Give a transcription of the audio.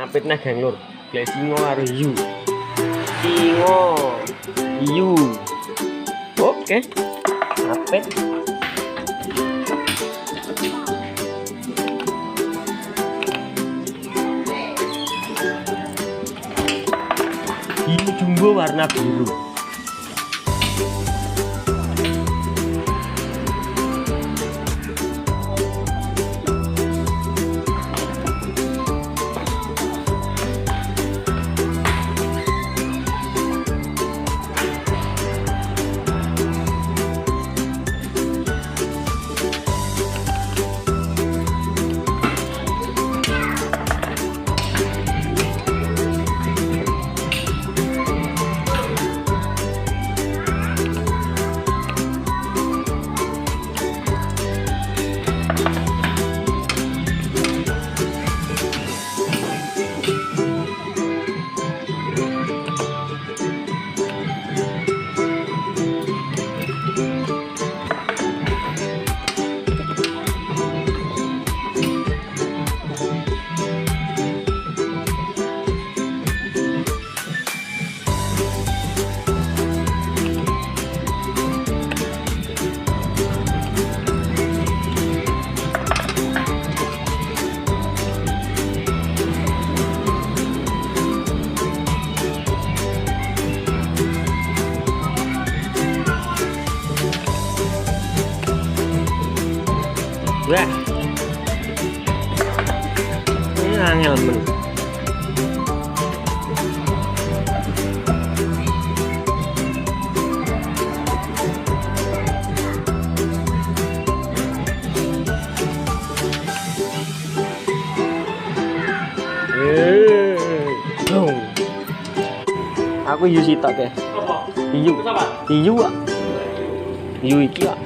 Ngapitnya geng lur. Glek singo karo hiu. Singo. Hiu. Oke. Ngapit. Hiu jumbo warna biru. Wah, ini angel men. Aku hiu sitok ya. Hiu. Hiu ah. Hiu iki ah.